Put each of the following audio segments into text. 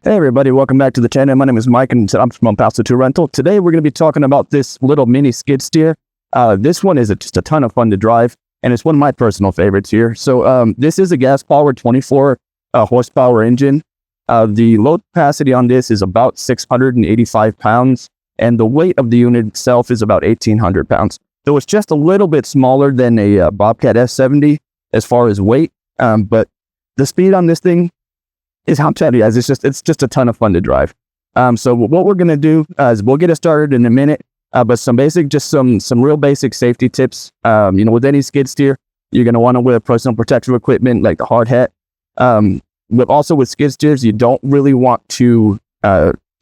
Hey everybody, welcome back to the channel. My name is Mike and I'm from Paso Rental. Today we're going to be talking about this little mini skid steer. This one is just a ton of fun to drive and it's one of my personal favorites here. So this is a gas powered 24 horsepower engine. The load capacity on this is about 685 pounds and the weight of the unit itself is about 1,800 pounds. So it's just a little bit smaller than a Bobcat S70 as far as weight, but the speed on this thing is how tell you guys, it's just a ton of fun to drive. So what we're gonna do is we'll get it started in a minute, but some real basic safety tips. With any skid steer, you're gonna want to wear personal protective equipment like the hard hat. But also with skid steers, you don't really want to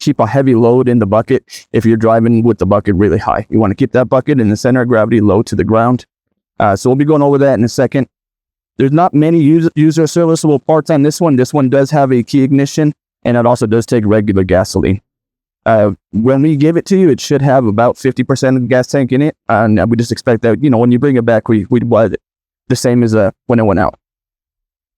keep a heavy load in the bucket if you're driving with the bucket really high. You want to keep that bucket in the center of gravity low to the ground. So we'll be going over that in a second. There's not many user serviceable parts on this one. This one does have a key ignition, and it also does take regular gasoline. When we give it to you, it should have about 50% of the gas tank in it, and we just expect that, when you bring it back, we'd want it the same as when it went out.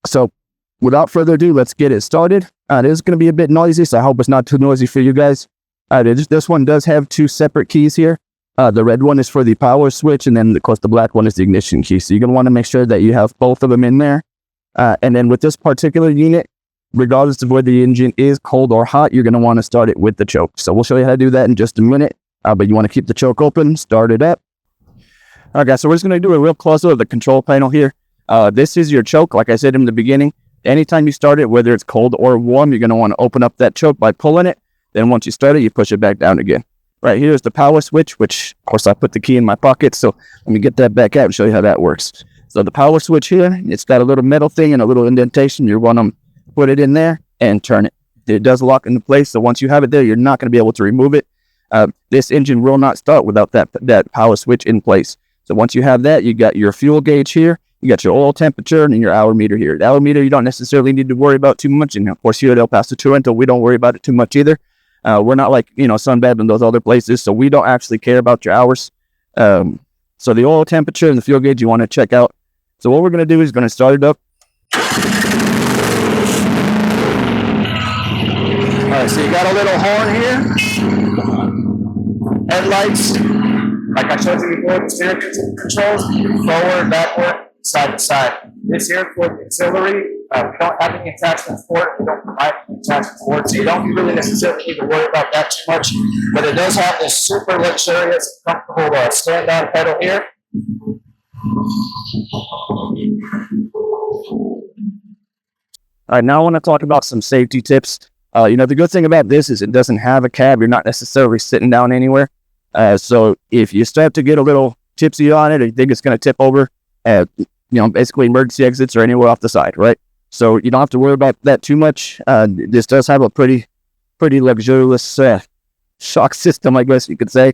So without further ado, let's get it started. It is going to be a bit noisy, so I hope it's not too noisy for you guys. This one does have two separate keys here. The red one is for the power switch, and then, of course, the black one is the ignition key. So you're going to want to make sure that you have both of them in there. And then with this particular unit, regardless of whether the engine is cold or hot, you're going to want to start it with the choke. So we'll show you how to do that in just a minute. But you want to keep the choke open, start it up. All right, guys, so we're just going to do a real close-up of the control panel here. This is your choke, like I said in the beginning. Anytime you start it, whether it's cold or warm, you're going to want to open up that choke by pulling it. Then once you start it, you push it back down again. Right here is the power switch, which, of course, I put the key in my pocket. So let me get that back out and show you how that works. So the power switch here, it's got a little metal thing and a little indentation. You want to put it in there and turn it. It does lock into place. So once you have it there, you're not going to be able to remove it. This engine will not start without that power switch in place. So once you have that, you got your fuel gauge here. You got your oil temperature and your hour meter here. The hour meter, you don't necessarily need to worry about too much. And of course, here at El Paso Rental, we don't worry about it too much either. We're not like, Sunbed and those other places, so we don't actually care about your hours. So the oil temperature and the fuel gauge you want to check out. So what we're going to do is going to start it up. All right, so you got a little horn here. Headlights. Like I showed you before, the steering controls, forward, backward, side to side. This here for the auxiliary, we don't have any attachments for it. We don't provide any attachments for it, so you don't really necessarily need to worry about that too much. But it does have this super luxurious, comfortable stand-on pedal here. All right, now I want to talk about some safety tips. The good thing about this is it doesn't have a cab. You're not necessarily sitting down anywhere. So if you start to get a little tipsy on it, or you think it's going to tip over, basically emergency exits or anywhere off the side, right? So you don't have to worry about that too much. This does have a pretty luxurious shock system, I guess you could say.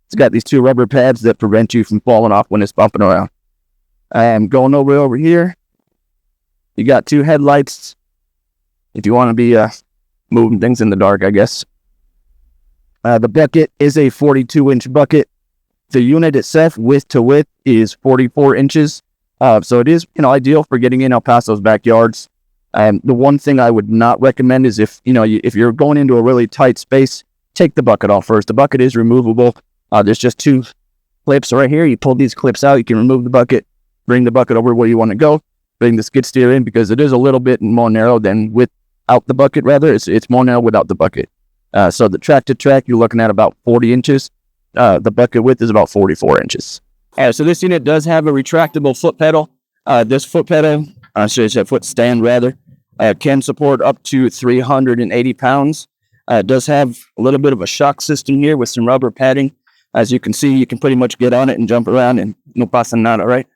It's got these two rubber pads that prevent you from falling off when it's bumping around. I'm going over here. You got two headlights if you want to be moving things in the dark, I guess. The bucket is a 42-inch bucket. The unit itself, width to width, is 44 inches. So it is, ideal for getting in El Paso's backyards. The one thing I would not recommend is if you're going into a really tight space, take the bucket off first. The bucket is removable. There's just two clips right here. You pull these clips out, you can remove the bucket, bring the bucket over where you want to go, bring the skid steer in because it is a little bit more narrow than without the bucket, rather. It's more narrow without the bucket. So the track to track, you're looking at about 40 inches. The bucket width is about 44 inches. So this unit does have a retractable foot pedal. This foot pedal, it's a foot stand rather, can support up to 380 pounds. It does have a little bit of a shock system here with some rubber padding. As you can see, you can pretty much get on it and jump around and no pasa nada, right?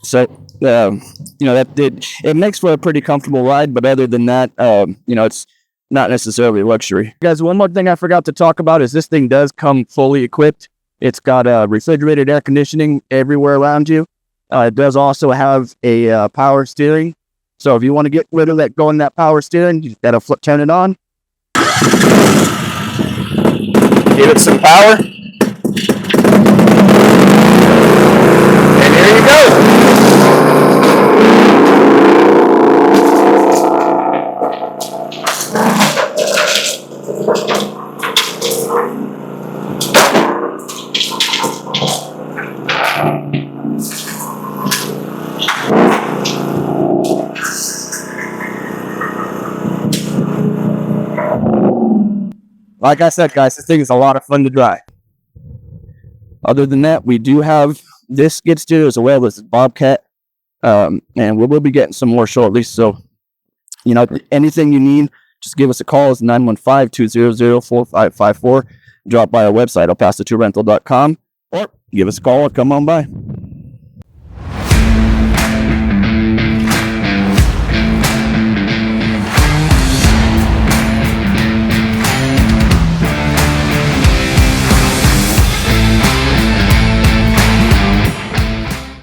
So, it makes for a pretty comfortable ride, but other than that, it's not necessarily a luxury. Guys, one more thing I forgot to talk about is this thing does come fully equipped. It's got refrigerated air conditioning everywhere around you. It does also have a power steering. So if you want to get rid of that power steering, you got to turn it on. Give it some power. And here you go. like I said, guys, this thing is a lot of fun to drive. Other than that, we do have this skid steer as well as Bobcat, and we will be getting some more shortly. So, anything you need, just give us a call. It's 915-200-4554. Drop by our website, elpaso2rental.com, or give us a call or come on by.